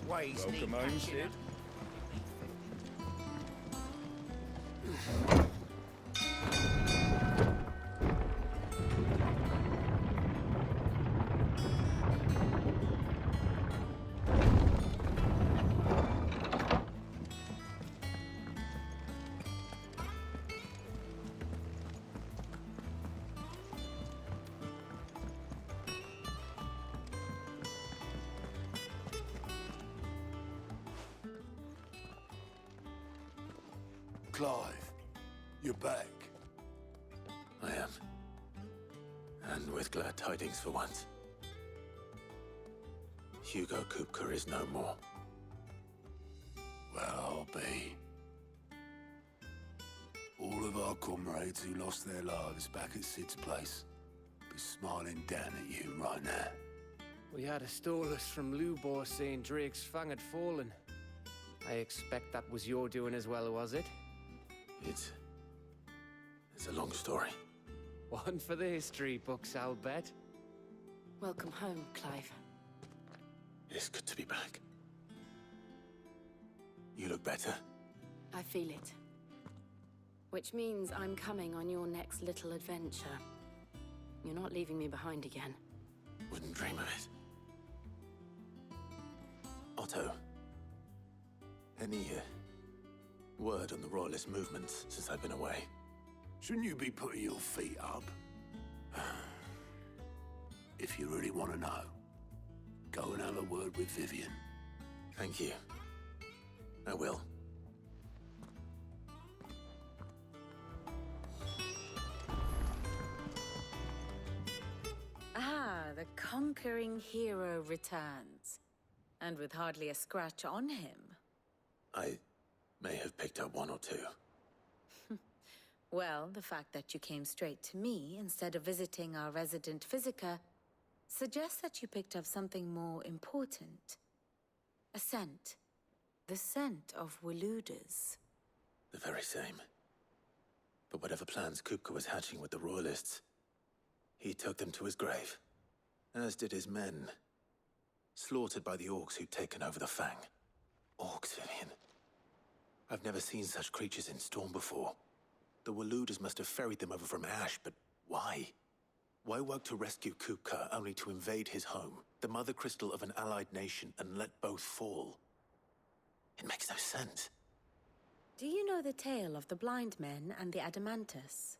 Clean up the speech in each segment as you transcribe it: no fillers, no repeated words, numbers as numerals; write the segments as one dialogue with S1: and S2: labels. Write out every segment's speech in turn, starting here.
S1: Walkways need
S2: Welcome home,
S1: patching up.
S2: Sid.
S3: Clive, you're back.
S4: I am. And with glad tidings for once. Hugo Kupka is no more.
S3: Well, I'll be. All of our comrades who lost their lives back at Sid's place be smiling down at you right now.
S5: We had a stolus from Lubor saying Drake's fang had fallen. I expect that was your doing as well, was it?
S4: It's a long story.
S5: One for the history books, I'll bet.
S6: Welcome home, Clive.
S4: It's good to be back. You look better.
S6: I feel it. Which means I'm coming on your next little adventure. You're not leaving me behind again.
S4: Wouldn't dream of it. Otto. Any word on the Royalist movements since I've been away?
S3: Shouldn't you be putting your feet up? If you really want to know, go and have a word with Vivian.
S4: Thank you. I will.
S7: Ah, the conquering hero returns. And with hardly a scratch on him.
S4: I may have picked up one or two.
S7: Well, the fact that you came straight to me instead of visiting our resident physiker suggests that you picked up something more important. A scent. The scent of Waludas.
S4: The very same. But whatever plans Kupka was hatching with the Royalists, he took them to his grave. As did his men. Slaughtered by the orcs who'd taken over the Fang. Orcs, Vivian. I've never seen such creatures in Storm before. The Waludas must have ferried them over from Ash, but why? Why work to rescue Kupka only to invade his home, the mother crystal of an allied nation, and let both fall? It makes no sense.
S7: Do you know the tale of the blind men and the Adamantus?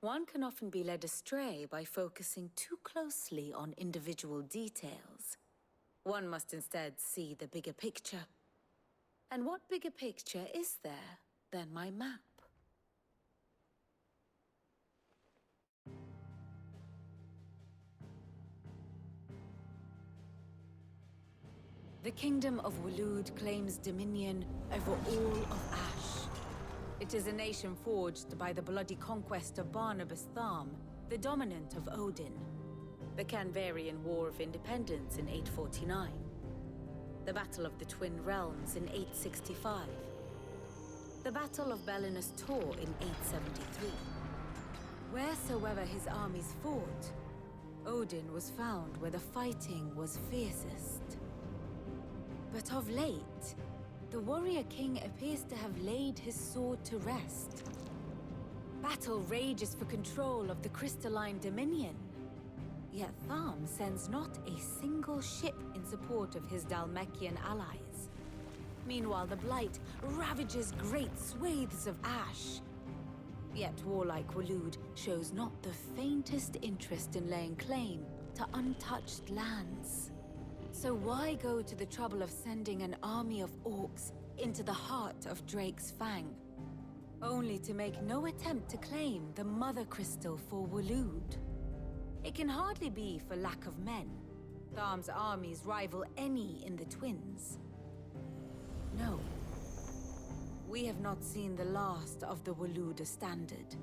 S7: One can often be led astray by focusing too closely on individual details. One must instead see the bigger picture. And what bigger picture is there than my map? The Kingdom of Waloed claims dominion over all of Ash. It is a nation forged by the bloody conquest of Barnabas Tharm, the dominant of Odin. The Canvarian War of Independence in 849. The Battle of the Twin Realms in 865. The Battle of Belinus Tor in 873. Wheresoever his armies fought, Odin was found where the fighting was fiercest. But of late, the warrior king appears to have laid his sword to rest. Battle rages for control of the crystalline dominion. Yet Tharm sends not a single ship in support of his Dhalmekian allies. Meanwhile, the Blight ravages great swathes of Ash. Yet warlike Waloed shows not the faintest interest in laying claim to untouched lands. So why go to the trouble of sending an army of orcs into the heart of Drake's Fang, only to make no attempt to claim the Mother Crystal for Waloed? It can hardly be for lack of men. Tharm's armies rival any in the Twins. No. We have not seen the last of the Waluda standard.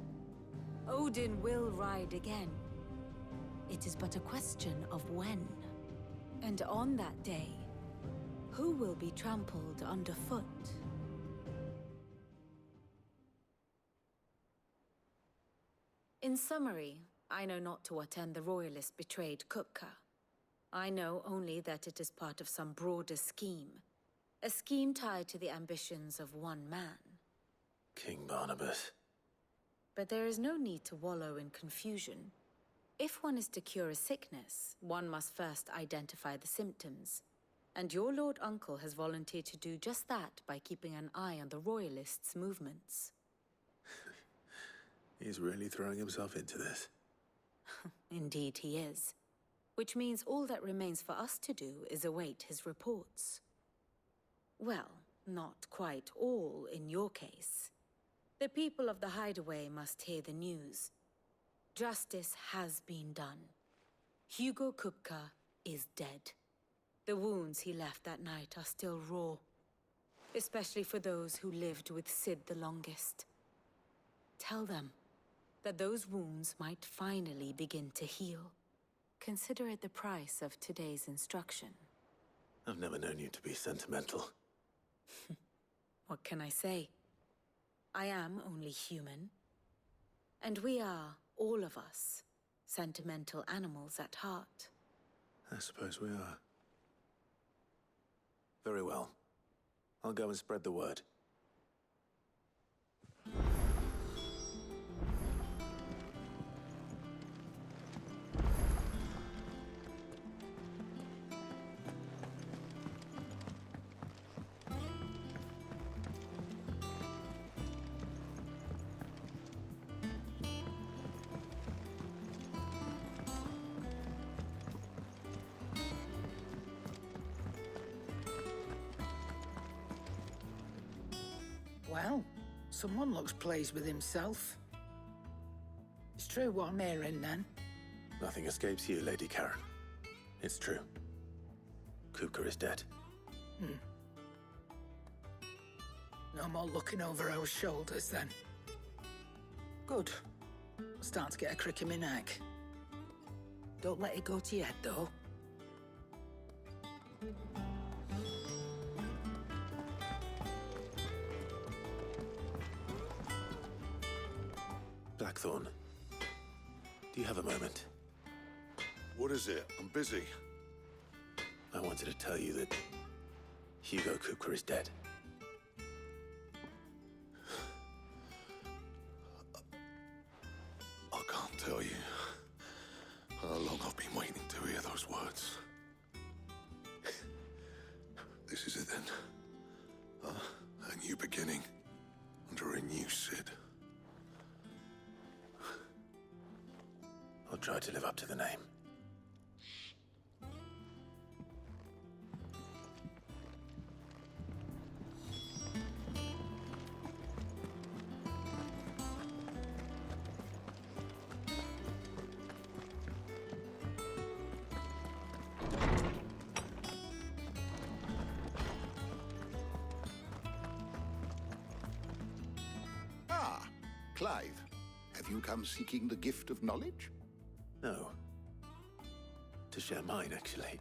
S7: Odin will ride again. It is but a question of when. And on that day, who will be trampled underfoot? In summary, I know not to what end the Royalists betrayed Kupka. I know only that it is part of some broader scheme. A scheme tied to the ambitions of one man.
S4: King Barnabas.
S7: But there is no need to wallow in confusion. If one is to cure a sickness, one must first identify the symptoms. And your Lord Uncle has volunteered to do just that by keeping an eye on the Royalists' movements.
S4: He's really throwing himself into this.
S7: Indeed he is. Which means all that remains for us to do is await his reports. Well, not quite all in your case. The people of the Hideaway must hear the news. Justice has been done. Hugo Kupka is dead. The wounds he left that night are still raw. Especially for those who lived with Sid the longest. Tell them that those wounds might finally begin to heal. Consider it the price of today's instruction.
S4: I've never known you to be sentimental.
S7: What can I say? I am only human. And we are, all of us, sentimental animals at heart.
S4: I suppose we are. Very well. I'll go and spread the word.
S1: Well, someone looks pleased with himself. It's true what I'm hearing, then.
S4: Nothing escapes you, Lady Karen. It's true. Kupka is dead.
S1: No more looking over our shoulders, then. Good. I'm starting to get a crick in my neck. Don't let it go to your head, though.
S4: Blackthorn, do you have a moment?
S3: What is it? I'm busy.
S4: I wanted to tell you that Hugo Kupka is dead.
S3: I can't tell you how long I've been waiting to hear those words. This is it then. A new beginning under a new Sid.
S4: I'll try to live up to the name.
S2: Ah, Clive. Have you come seeking the gift of knowledge?
S4: No. To share mine, actually.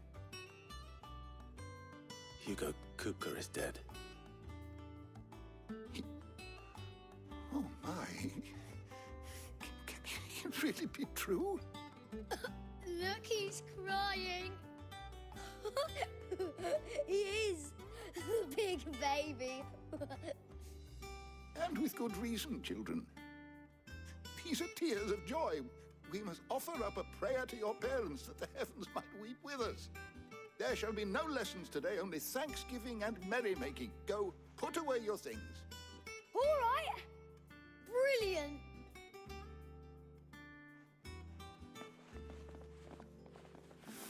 S4: Hugo Kupka is dead.
S2: Oh, my. Can it really be true?
S8: Look, he's crying. He is. The big baby.
S2: And with good reason, children. These are tears of joy. We must offer up a prayer to your parents that the heavens might weep with us. There shall be no lessons today, only thanksgiving and merrymaking. Go, put away your things.
S8: All right. Brilliant.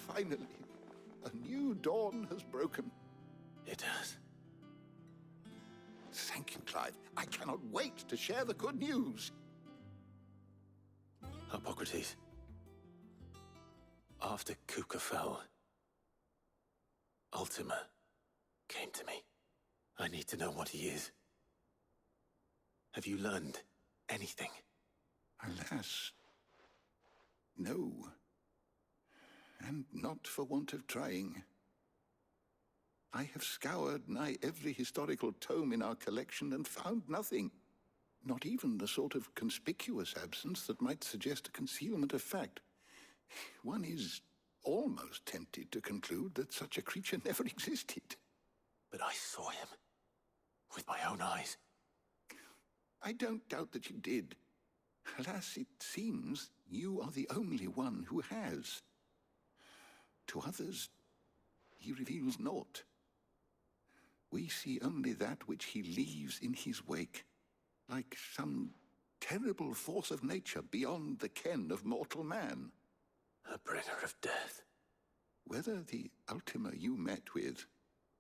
S2: Finally, a new dawn has broken.
S4: It has.
S2: Thank you, Clive. I cannot wait to share the good news.
S4: Hippocrates. After Kupka fell, Ultima came to me. I need to know what he is. Have you learned anything?
S2: Alas, no. And not for want of trying. I have scoured nigh every historical tome in our collection and found nothing. Not even the sort of conspicuous absence that might suggest a concealment of fact. One is almost tempted to conclude that such a creature never existed.
S4: But I saw him. With my own eyes.
S2: I don't doubt that you did. Alas, it seems you are the only one who has. To others, he reveals naught. We see only that which he leaves in his wake, like some terrible force of nature beyond the ken of mortal man.
S4: A bringer of death.
S2: Whether the Ultima you met with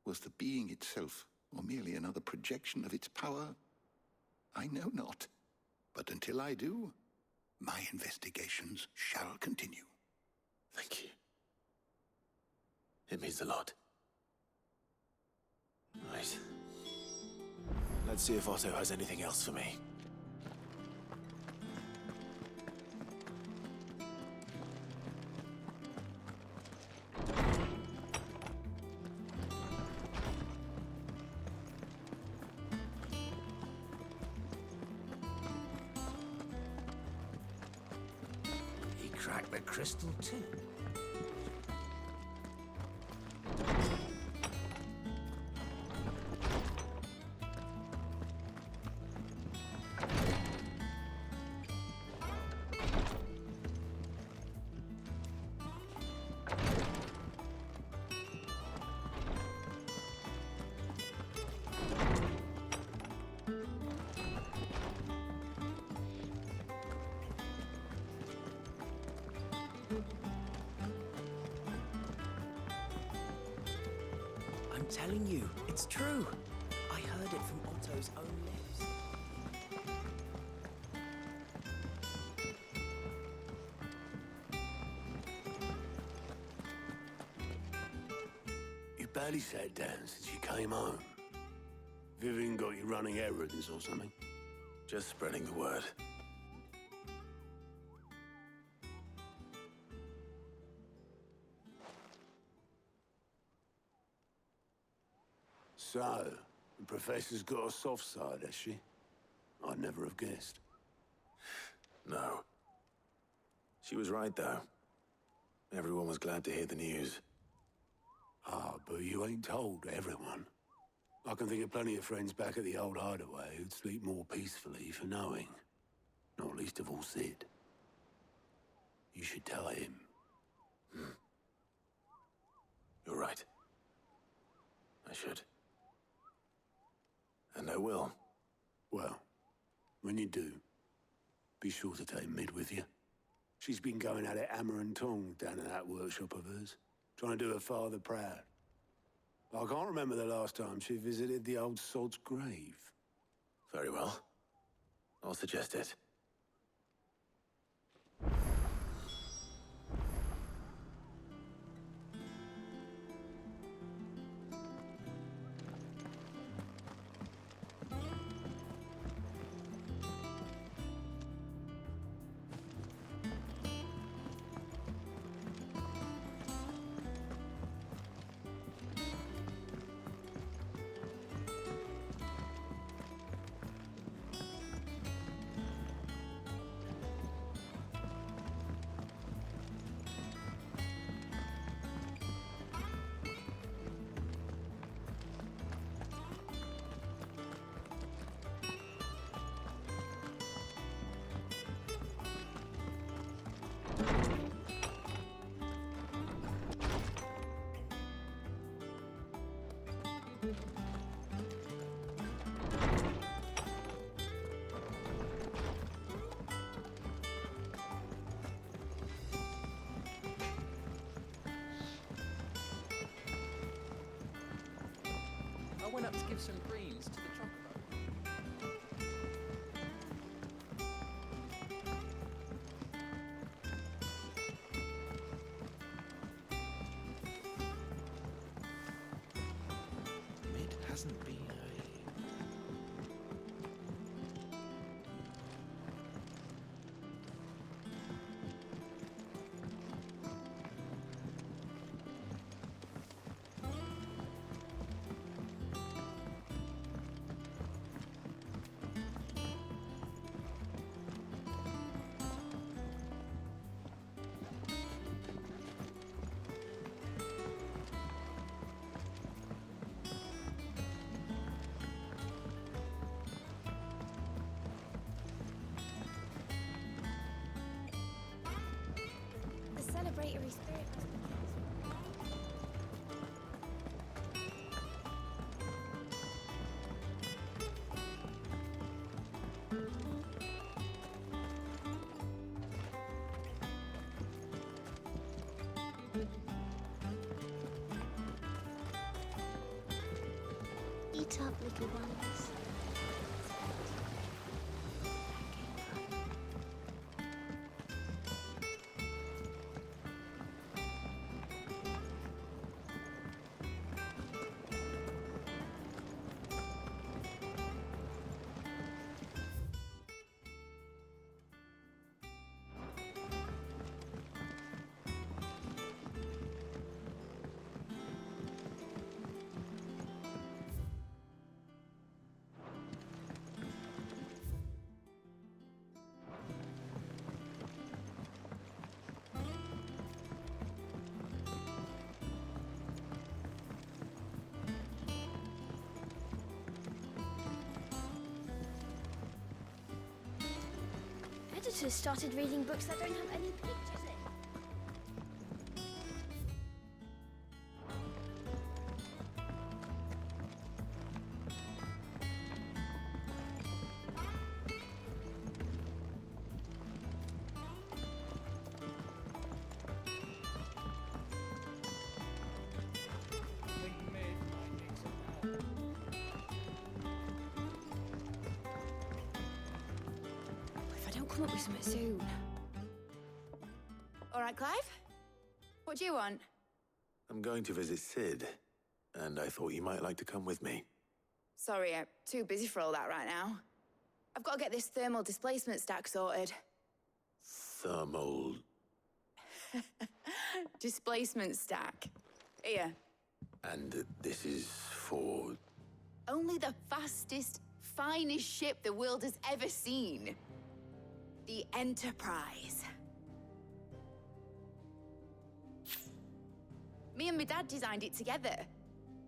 S2: was the being itself, or merely another projection of its power, I know not. But until I do, my investigations shall continue.
S4: Thank you. It means a lot. Right. Let's see if Otto has anything else for me.
S9: He cracked the crystal too. I'm telling you, it's true. I heard it from Otto's own lips.
S3: You barely sat down since you came home. Vivian got you running errands or something?
S4: Just spreading the word.
S3: So, the Professor's got a soft side, has she? I'd never have guessed.
S4: No. She was right, though. Everyone was glad to hear the news.
S3: Ah, but you ain't told everyone. I can think of plenty of friends back at the old hideaway who'd sleep more peacefully for knowing. Not least of all Sid. You should tell him.
S4: You're right. I should. And I will.
S3: Well, when you do, be sure to take Mid with you. She's been going at it hammer and tong down in that workshop of hers, trying to do her father proud. I can't remember the last time she visited the old sod's grave.
S4: Very well. I'll suggest it.
S10: I went up to give some greens to the chocobo.
S9: Mid hasn't been
S8: narratory spirit must be eat up, little ones. Editors started reading books that don't have any pictures in.
S11: If I don't come up with something soon. All right, Clive? What do you want?
S4: I'm going to visit Sid, and I thought you might like to come with me.
S11: Sorry, I'm too busy for all that right now. I've got to get this thermal displacement stack sorted.
S4: Thermal...
S11: Displacement stack. Here.
S4: And this is for...
S11: Only the fastest, finest ship the world has ever seen. The Enterprise. Me and my dad designed it together.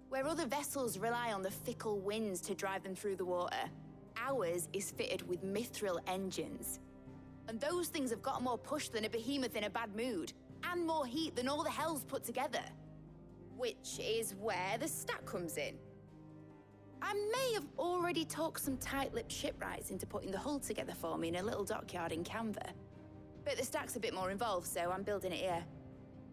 S11: Where other vessels rely on the fickle winds to drive them through the water, ours is fitted with mithril engines. And those things have got more push than a behemoth in a bad mood, and more heat than all the hells put together. Which is where the stack comes in. I may have already talked some tight-lipped shipwrights into putting the hull together for me in a little dockyard in Canva. But the stack's a bit more involved, so I'm building it here.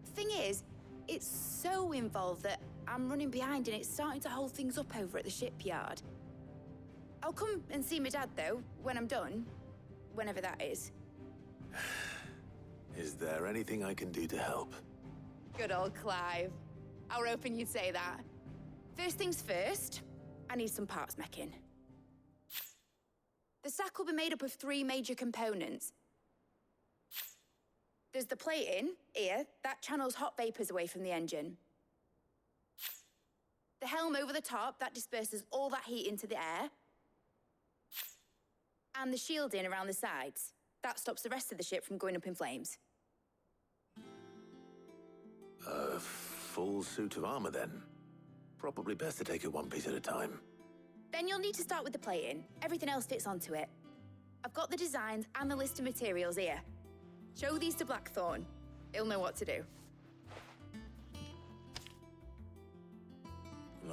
S11: Thing is, it's so involved that I'm running behind and it's starting to hold things up over at the shipyard. I'll come and see my dad, though, when I'm done. Whenever that is.
S4: Is there anything I can do to help?
S11: Good old Clive. I were hoping you'd say that. First things first, I need some parts meching. The stack will be made up of 3 major components. There's the plating, here, that channels hot vapors away from the engine. The helm over the top, that disperses all that heat into the air. And the shielding around the sides. That stops the rest of the ship from going up in flames.
S4: A full suit of armor, then? Probably best to take it one piece at a time.
S11: Then you'll need to start with the plating. Everything else fits onto it. I've got the designs and the list of materials here. Show these to Blackthorn. He'll know what to do.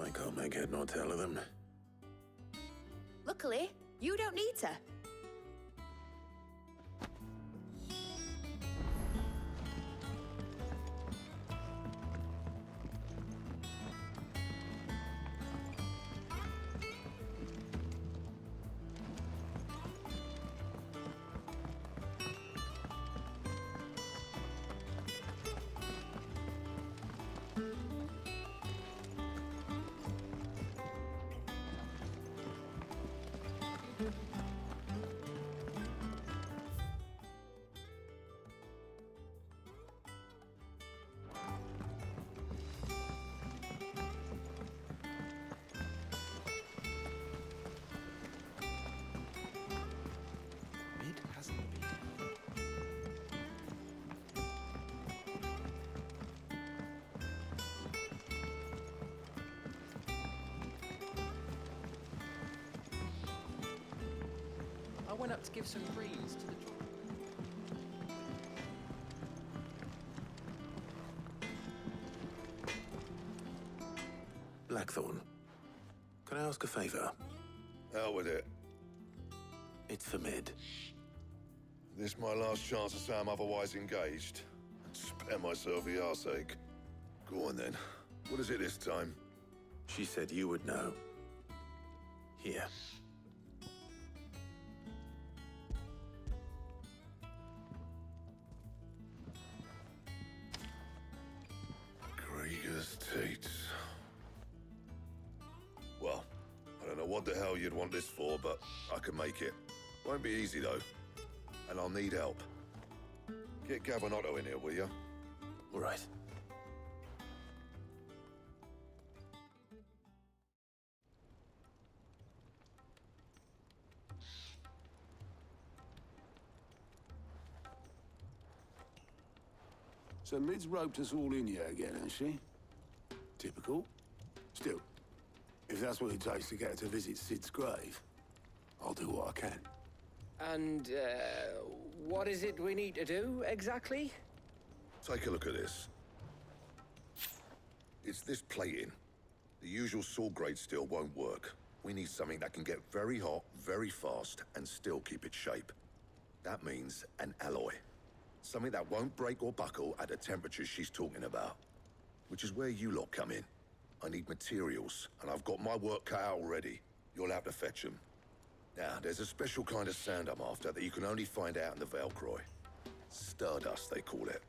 S4: I can't make head nor tail of them.
S11: Luckily, you don't need to.
S10: Mid hasn't been. I went up to give some greens to the
S4: Blackthorn, can I ask a favor?
S12: Out with it.
S4: It's for Mid.
S12: This my last chance to say I'm otherwise engaged. Spare myself the arseache. Go on then. What is it this time?
S4: She said you would know. Here.
S12: Krieger's Teats. Well, I don't know what the hell you'd want this for, but I can make it. Won't be easy, though. And I'll need help. Get Gav and Otto in here, will you?
S4: All right.
S3: So Mid's roped us all in here again, has she? Typical. Still, if that's what it takes to get her to visit Sid's grave, I'll do what I can.
S5: And, what is it we need to do, exactly?
S12: Take a look at this. It's this plating. The usual sword grade steel won't work. We need something that can get very hot, very fast, and still keep its shape. That means an alloy. Something that won't break or buckle at the temperatures she's talking about. Which is where you lot come in. I need materials, and I've got my work cut out already. You'll have to fetch them. Now, there's a special kind of sand I'm after that you can only find out in the Velcroy. Stardust, they call it.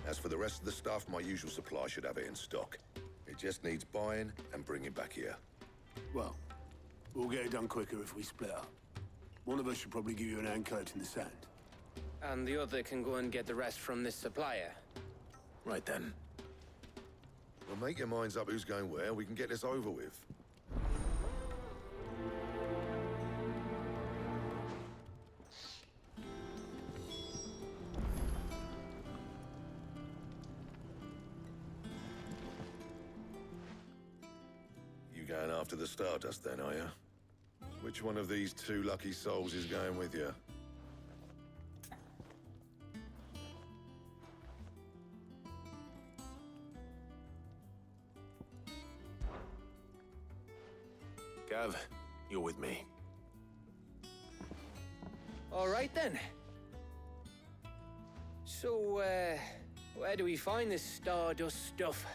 S12: As for the rest of the stuff, my usual supply should have it in stock. It just needs buying and bringing back here.
S3: Well, we'll get it done quicker if we split up. One of us should probably give you an hand coat in the sand.
S5: And the other can go and get the rest from this supplier.
S4: Right then.
S12: Well, make your minds up who's going where, and we can get this over with. You going after the Stardust then, are you? Which one of these two lucky souls is going with you?
S4: Gav, you're with me.
S5: All right, then. So, where do we find this Stardust stuff?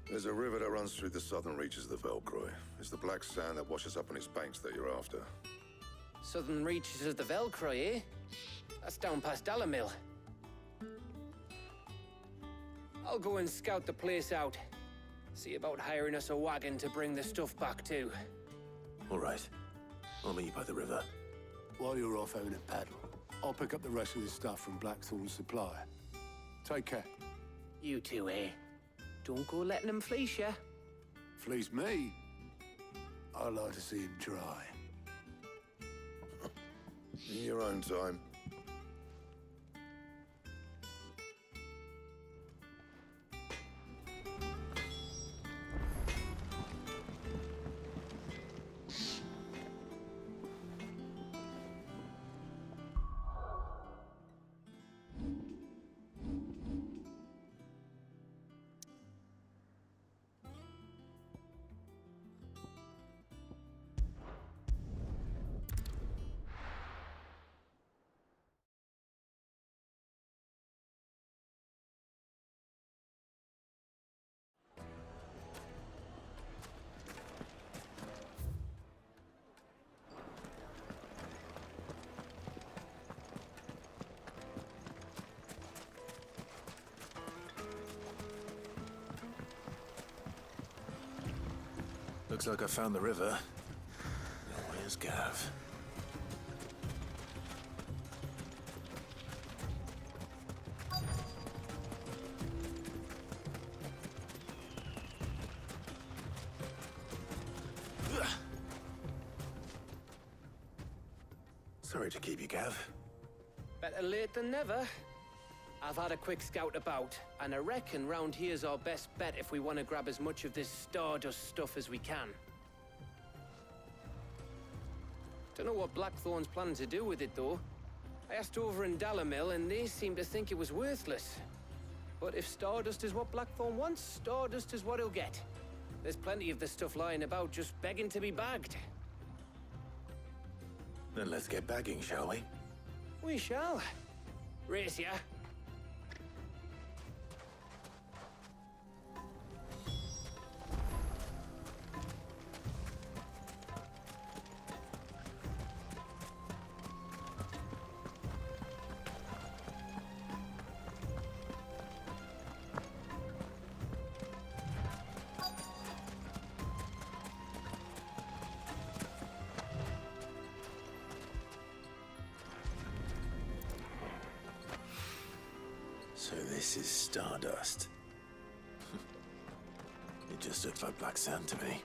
S12: There's a river that runs through the southern reaches of the Velcroy. It's the black sand that washes up on its banks that you're after.
S5: Southern reaches of the Velcroy, eh? That's down past Dalamil. I'll go and scout the place out. See about hiring us a wagon to bring the stuff back to.
S4: All right. I'll meet you by the river.
S3: While you're off having a paddle, I'll pick up the rest of the stuff from Blackthorn's supplier. Take care.
S5: You two, eh? Don't go letting them fleece ya.
S3: Fleece me? I like to see him try.
S12: In your own time.
S4: Looks like I found the river. Now, where's Gav? Sorry to keep you, Gav.
S5: Better late than never. I've had a quick scout about, and I reckon round here's our best bet if we want to grab as much of this Stardust stuff as we can. Don't know what Blackthorn's planning to do with it, though. I asked over in Dalamil, and they seem to think it was worthless. But if Stardust is what Blackthorn wants, Stardust is what he'll get. There's plenty of the stuff lying about just begging to be bagged.
S4: Then let's get bagging, shall we?
S5: We shall. Race ya.
S4: So this is stardust. It just looks like black sand to me.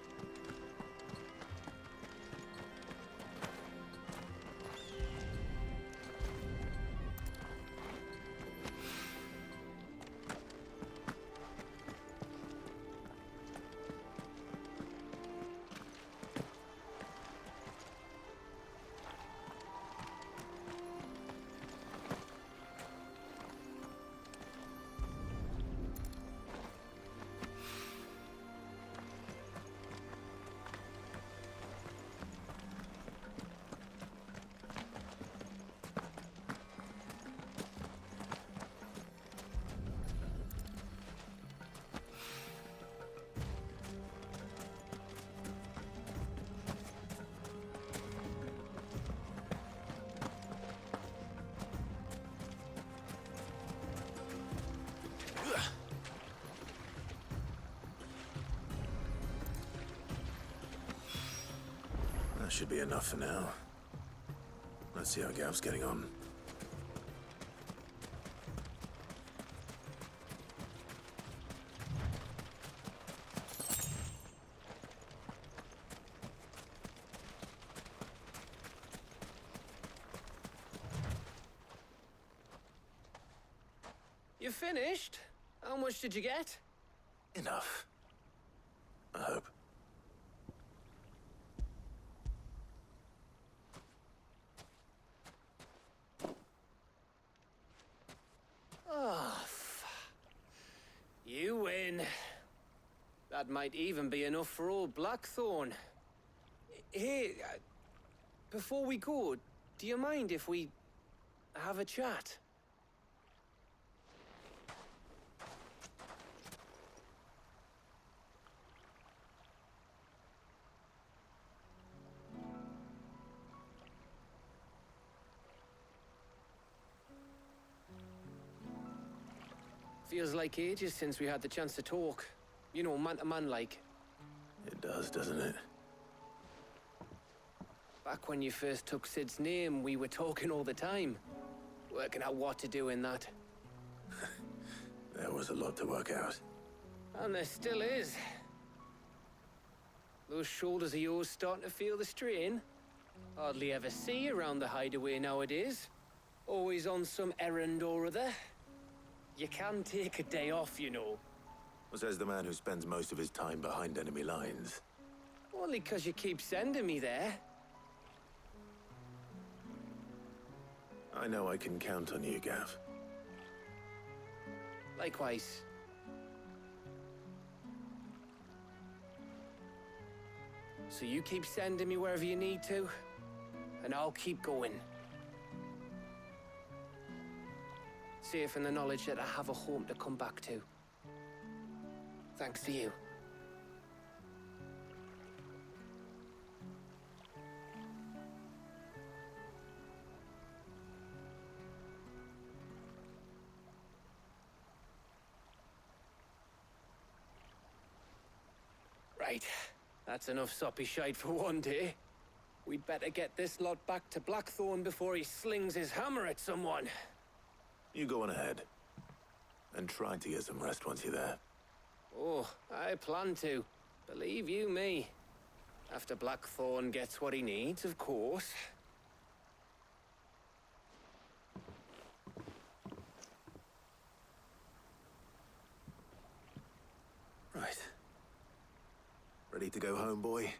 S4: That should be enough for now. Let's see how Gav's getting on.
S5: You finished? How much did you get?
S4: Enough. I hope.
S5: You win. That might even be enough for old Blackthorn. Hey, before we go, do you mind if we have a chat? Feels like ages since we had the chance to talk. You know, man to man like.
S4: It does, doesn't it?
S5: Back when you first took Sid's name, we were talking all the time. Working out what to do in that.
S4: There was a lot to work out.
S5: And there still is. Those shoulders of yours starting to feel the strain. Hardly ever see you around the hideaway nowadays. Always on some errand or other. You can take a day off, you know.
S4: Well, says the man who spends most of his time behind enemy lines.
S5: Only 'cause you keep sending me there.
S4: I know I can count on you, Gav.
S5: Likewise. So you keep sending me wherever you need to, and I'll keep going. Safe in the knowledge that I have a home to come back to. Thanks to you. Right. That's enough soppy shite for one day. We'd better get this lot back to Blackthorn before he slings his hammer at someone.
S4: You go on ahead. And try to get some rest once you're there.
S5: Oh, I plan to. Believe you me. After Blackthorn gets what he needs, of course.
S4: Right. Ready to go home, boy?